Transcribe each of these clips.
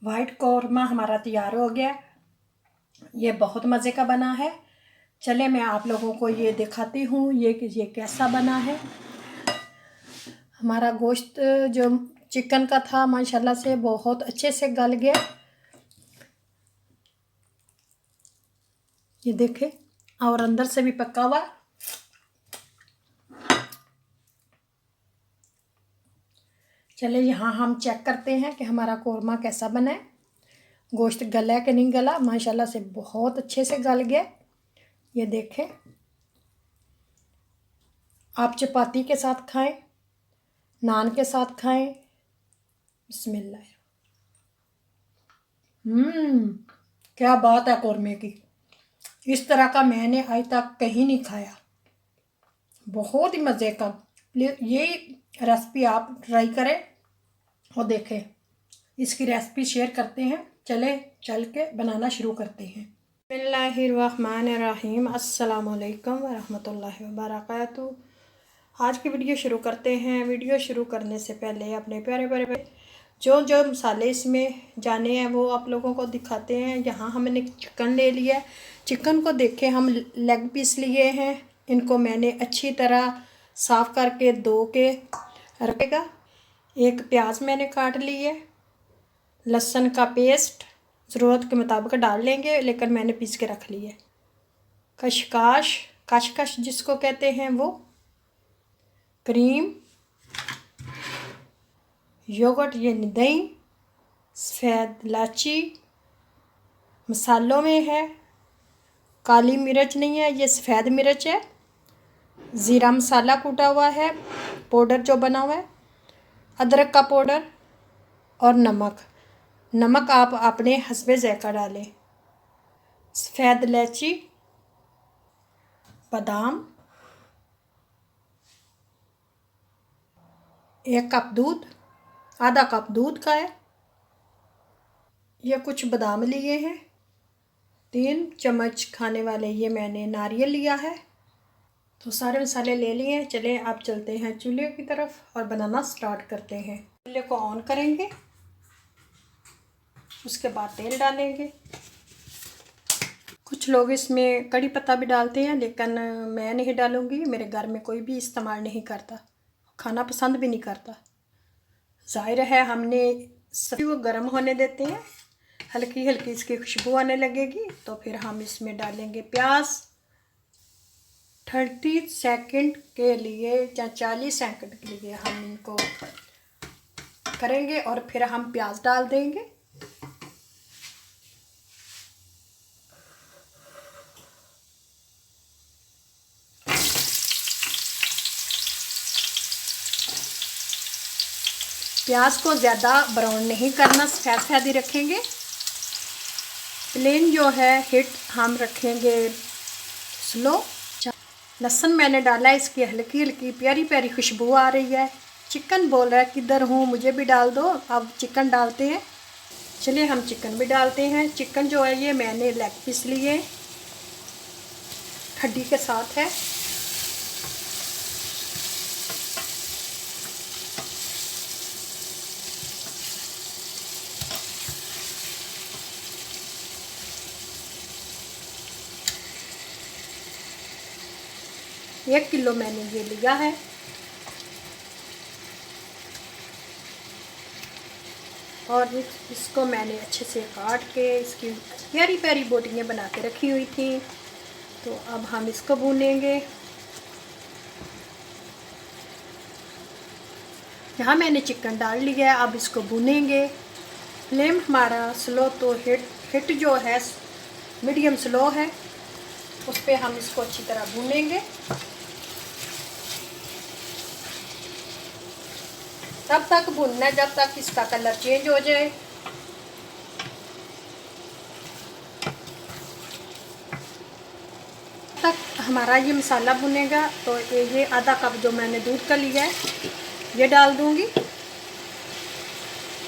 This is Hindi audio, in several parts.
वाइट कौरमा हमारा तैयार हो गया। ये बहुत मज़े का बना है। चले मैं आप लोगों को ये दिखाती हूँ ये कैसा बना है। हमारा गोश्त जो चिकन का था माशाल्लाह से बहुत अच्छे से गल गया। ये देखें, और अंदर से भी पका हुआ। चले यहाँ हम चेक करते हैं कि हमारा कौरमा कैसा बना है। गोश्त गला है कि नहीं गला। माशाल्लाह से बहुत अच्छे से गल गया। ये देखें, आप चपाती के साथ खाएं, नान के साथ खाएं। बिस्मिल्लाह। क्या बात है कौरमे की। इस तरह का मैंने आज तक कहीं नहीं खाया। बहुत ही मज़े का। ये रेसिपी आप ट्राई करें और देखें। इसकी रेसिपी शेयर करते हैं। चले चल के बनाना शुरू करते हैं। बिस्मिल्लाहिर्रहमानिर्रहीम। अस्सलामुअलैकुम वरहमतुल्लाहि वबरकातुहू। आज की वीडियो शुरू करते हैं। वीडियो शुरू करने से पहले अपने प्यारे प्यारे जो मसाले इसमें जाने हैं वो आप लोगों को दिखाते हैं। यहाँ हमने चिकन ले लिया है। चिकन को देखें, हम लेग पीस लिए हैं। इनको मैंने अच्छी तरह साफ़ करके धो के रखेगा। एक प्याज मैंने काट ली है। लहसुन का पेस्ट ज़रूरत के मुताबिक डाल लेंगे, लेकिन मैंने पीस के रख ली है। कशकश जिसको कहते हैं वो, क्रीम, योगर्ट, ये दही, सफ़ेद इलायची मसालों में है। काली मिर्च नहीं है, ये सफ़ेद मिर्च है। ज़ीरा मसाला कूटा हुआ है, पाउडर जो बना हुआ है। अदरक का पाउडर और नमक आप अपने हस्बे ज़ायक़ा डालें। सफ़ेद इलायची, बादाम, 1 कप दूध, आधा कप दूध का है। ये कुछ बादाम लिए हैं। 3 चम्मच खाने वाले ये मैंने नारियल लिया है। तो सारे मसाले ले लिए हैं। चले आप चलते हैं चूल्हे की तरफ और बनाना स्टार्ट करते हैं। चूल्हे को ऑन करेंगे, उसके बाद तेल डालेंगे। कुछ लोग इसमें कड़ी पत्ता भी डालते हैं, लेकिन मैं नहीं डालूँगी। मेरे घर में कोई भी इस्तेमाल नहीं करता, खाना पसंद भी नहीं करता। ज़ाहिर है हमने सभी को गर्म होने देते हैं। हल्की हल्की इसकी खुशबू आने लगेगी तो फिर हम इसमें डालेंगे प्याज। 30 सेकंड के लिए या 40 सेकंड के लिए हम इनको करेंगे और फिर हम प्याज डाल देंगे। प्याज को ज़्यादा ब्राउन नहीं करना, सफ़ेद सफ़ेद ही रखेंगे। प्लेन जो है हिट हम रखेंगे स्लो। लहसुन मैंने डाला, इसकी हल्की हल्की प्यारी प्यारी खुशबू आ रही है। चिकन बोल रहा है किधर हूँ, मुझे भी डाल दो। अब चिकन डालते हैं। चलिए हम चिकन भी डालते हैं। चिकन जो है ये मैंने लेग पीस लिए, हड्डी के साथ है। एक किलो मैंने ये लिया है। और इसको मैंने अच्छे से काट के इसकी प्यारी प्यारी बोटियाँ बना के रखी हुई थी। तो अब हम इसको भूनेंगे। यहाँ मैंने चिकन डाल लिया है, अब इसको भूनेंगे। फ्लेम हमारा स्लो तो हिट जो है मीडियम स्लो है, उस पर हम इसको अच्छी तरह भूनेंगे। तब तक भूनना है जब तक इसका कलर चेंज हो जाए। तक हमारा ये मसाला भुनेगा। तो ये आधा कप जो मैंने दूध का लिया है ये डाल दूंगी।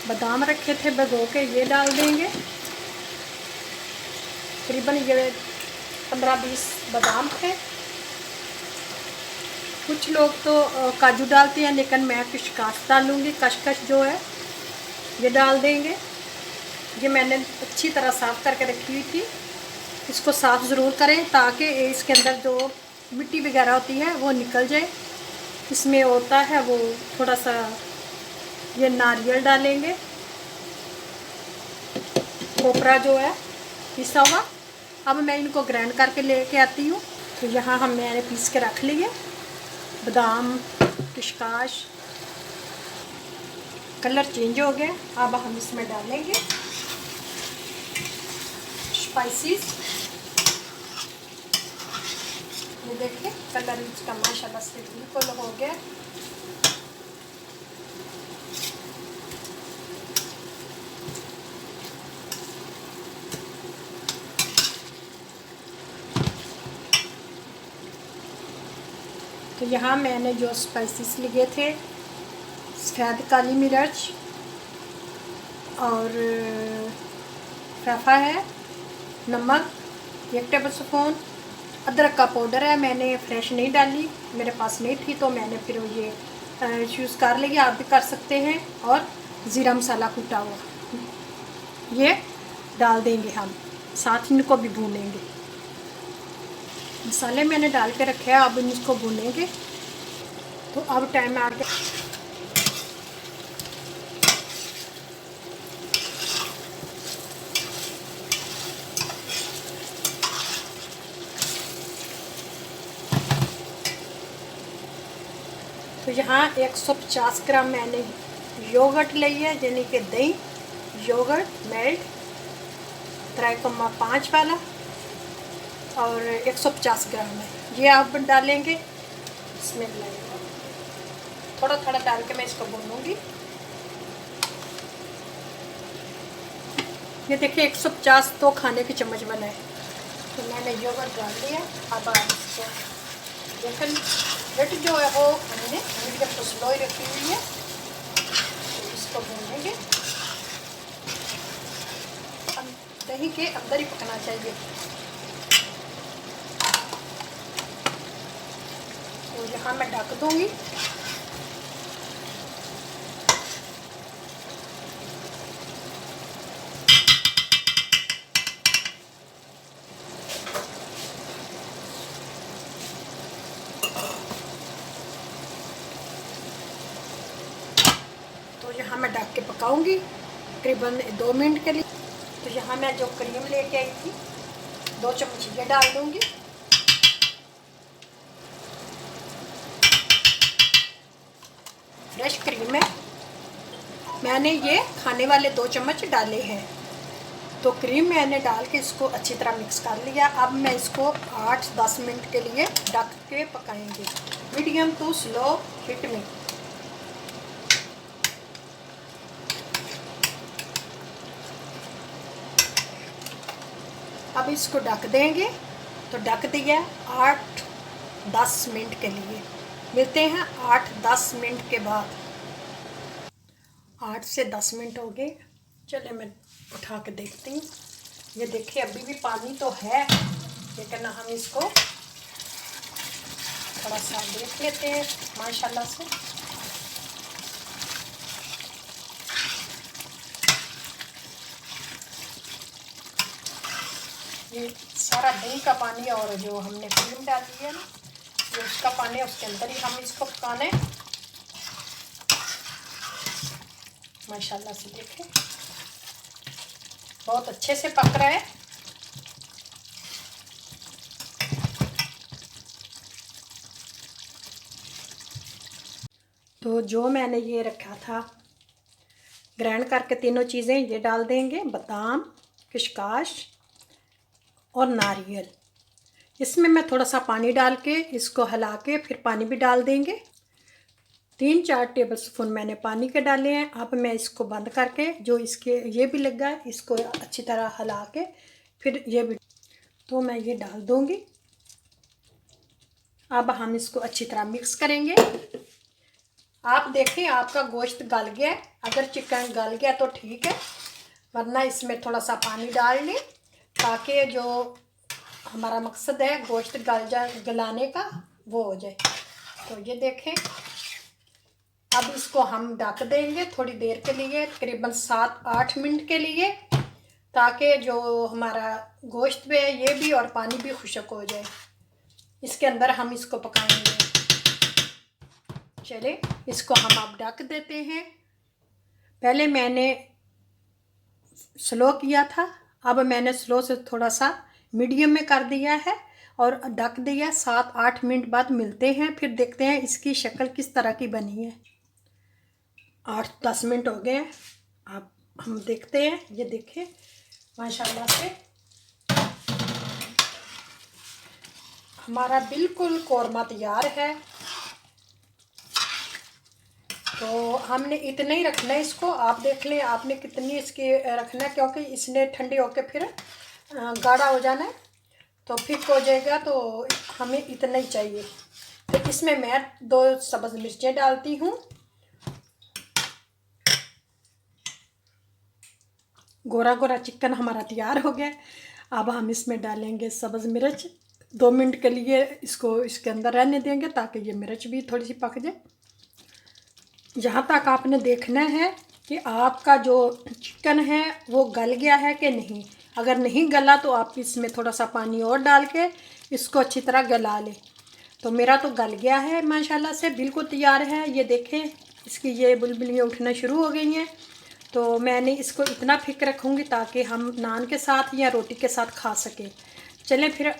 बादाम रखे थे भिगो के, ये डाल देंगे। तकरीबन ये 15-20 बादाम थे। कुछ लोग तो काजू डालते हैं, लेकिन मैं कशकश डालूँगी। कशकश जो है ये डाल देंगे। ये मैंने अच्छी तरह साफ़ करके रखी हुई थी। इसको साफ़ ज़रूर करें ताकि इसके अंदर जो मिट्टी वगैरह होती है वो निकल जाए। इसमें होता है वो थोड़ा सा ये नारियल डालेंगे, खोपरा जो है पिसा हुआ। अब मैं इनको ग्राइंड करके लेके आती हूँ। तो यहाँ मैंने पीस के रख लिए बादाम, किशमिश। कलर चेंज हो गया। अब हम इसमें डालेंगे स्पाइसेस। ये देखिए कलर इसका माशाल्लाह से बिल्कुल हो गया। तो यहाँ मैंने जो स्पाइसेस लिए थे, सफ़ेद काली मिर्च और फैफा है, नमक 1 टेबल स्पून, अदरक का पाउडर है। मैंने फ्रेश नहीं डाली, मेरे पास नहीं थी तो मैंने फिर ये यूज़ कर लिया। आप भी कर सकते हैं। और ज़ीरा मसाला कूटा हुआ ये डाल देंगे हम, साथ ही इनको भी भूनेंगे। मसाले मैंने डाल के रखे हैं, अब इसको भूनेंगे। तो अब टाइम आ गया। तो यहाँ 150 ग्राम मैंने योगर्ट ली है, यानी कि दही योगर्ट मेल्ट 3,5 वाला, और 150 ग्राम है। ये आप डालेंगे इसमें। थोड़ा थोड़ा डाल के मैं इसको भूनूंगी। ये देखिए 150 तो खाने की चम्मच बना है। तो मैंने योगर्ट डाल दिया। अब इसको देखिए रेट जो है वो हमने मीडियम टू स्लो ही रखी हुई है। तो इसको भूनेंगे। दही के अंदर ही पकना चाहिए। तो यहाँ मैं ढक दूंगी। तो यहाँ मैं ढक के पकाऊंगी तकरीबन 2 मिनट के लिए। तो यहाँ मैं जो क्रीम लेके आई थी 2 चम्मच ये डाल दूंगी। फ्रेश क्रीम है, मैंने ये खाने वाले 2 चम्मच डाले हैं। तो क्रीम मैंने डाल के इसको अच्छी तरह मिक्स कर लिया। अब मैं इसको 8-10 मिनट के लिए ढक के पकाएंगे मीडियम टू स्लो हीट में। अब इसको ढक देंगे। तो ढक दिया 8-10 मिनट के लिए। मिलते हैं 8-10 मिनट के बाद। 8 से 10 मिनट हो गए। चलिए मैं उठा के देखती हूँ। ये देखिए अभी भी पानी तो है, लेकिन हम इसको थोड़ा सा देख लेते हैं माशाल्लाह से। ये सारा दही का पानी और जो हमने क्रीम डाली है ना, ये उसका पानी, उसके अंदर ही हम इसको पकाने। माशाल्लाह से देखें बहुत अच्छे से पक रहा है। तो जो मैंने ये रखा था ग्राइंड करके, तीनों चीज़ें ये डाल देंगे, बादाम, किशमिश और नारियल। इसमें मैं थोड़ा सा पानी डाल के इसको हिला के फिर पानी भी डाल देंगे। 3-4 टेबल स्पून मैंने पानी के डाले हैं। अब मैं इसको बंद करके जो इसके ये भी लगा है इसको अच्छी तरह हिला के फिर ये भी, तो मैं ये डाल दूँगी। अब हम इसको अच्छी तरह मिक्स करेंगे। आप देखें आपका गोश्त गल गया है, अगर चिकन गल गया तो ठीक है, वरना इसमें थोड़ा सा पानी डाल लें ताकि जो हमारा मकसद है गोश्त गलाने का वो हो जाए। तो ये देखें अब इसको हम ढक देंगे थोड़ी देर के लिए, तकरीबन 7-8 मिनट के लिए। ताकि जो हमारा गोश्त पे ये भी और पानी भी खुश्क हो जाए। इसके अंदर हम इसको पकाएंगे। चले इसको हम अब ढक देते हैं। पहले मैंने स्लो किया था, अब मैंने स्लो से थोड़ा सा मीडियम में कर दिया है और ढक दिया। 7-8 मिनट बाद मिलते हैं, फिर देखते हैं इसकी शक्ल किस तरह की बनी है। 8-10 मिनट हो गए हैं, अब हम देखते हैं। ये देखें माशाल्लाह से हमारा बिल्कुल कौरमा तैयार है। तो हमने इतना ही रखना है इसको। आप देख लें आपने कितनी इसकी रखना है, क्योंकि इसने ठंडे होकर फिर गाढ़ा हो जाना है तो फिक हो जाएगा, तो हमें इतना ही चाहिए। तो इसमें मैं 2 सब्ज़ मिर्चें डालती हूँ। गोरा गोरा चिकन हमारा तैयार हो गया। अब हम इसमें डालेंगे सब्ज़ मिर्च। 2 मिनट के लिए इसको इसके अंदर रहने देंगे ताकि ये मिर्च भी थोड़ी सी पक जाए। यहाँ तक आपने देखना है कि आपका जो चिकन है वो गल गया है कि नहीं। अगर नहीं गला तो आप इसमें थोड़ा सा पानी और डाल के इसको अच्छी तरह गला लें। तो मेरा तो गल गया है माशाल्लाह से, बिल्कुल तैयार है। ये देखें इसकी ये बुलबुलियाँ उठना शुरू हो गई हैं। तो मैंने इसको इतना फिक रखूँगी ताकि हम नान के साथ या रोटी के साथ खा सकें। चलें फिर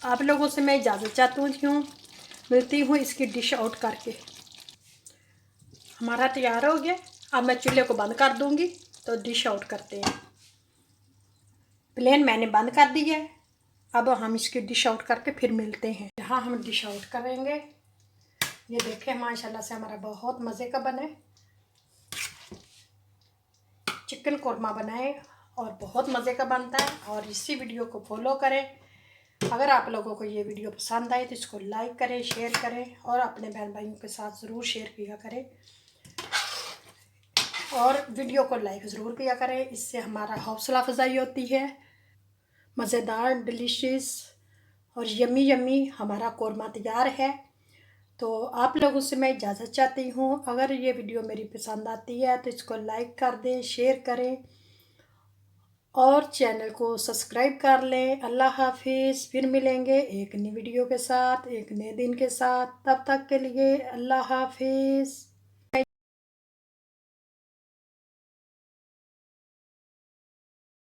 आप लोगों से मैं इजाज़त चाहती हूँ, मिलती हूँ इसकी डिश आउट करके। हमारा तैयार हो गया, अब मैं चूल्हे को बंद कर दूँगी। तो डिश आउट करते हैं। प्लेन मैंने बंद कर दी है। अब हम इसकी डिश आउट करके फिर मिलते हैं। यहाँ हम डिश आउट करेंगे। ये देखें माशाल्लाह से हमारा बहुत मज़े का बना है। चिकन कौरमा बनाए और बहुत मज़े का बनता है। और इसी वीडियो को फॉलो करें। अगर आप लोगों को ये वीडियो पसंद आए तो इसको लाइक करें, शेयर करें और अपने बहन भाइयों के साथ ज़रूर शेयर किया करें। और वीडियो को लाइक ज़रूर किया करें, इससे हमारा हौसला अफजाई होती है। मज़ेदार, डिलीशियस और यम्मी यम्मी हमारा कौरमा तैयार है। तो आप लोगों से मैं इजाज़त चाहती हूँ। अगर ये वीडियो मेरी पसंद आती है तो इसको लाइक कर दें, शेयर करें और चैनल को सब्सक्राइब कर लें। अल्लाह हाफिज़। फिर मिलेंगे एक नई वीडियो के साथ, एक नए दिन के साथ। तब तक के लिए अल्लाह हाफिज़।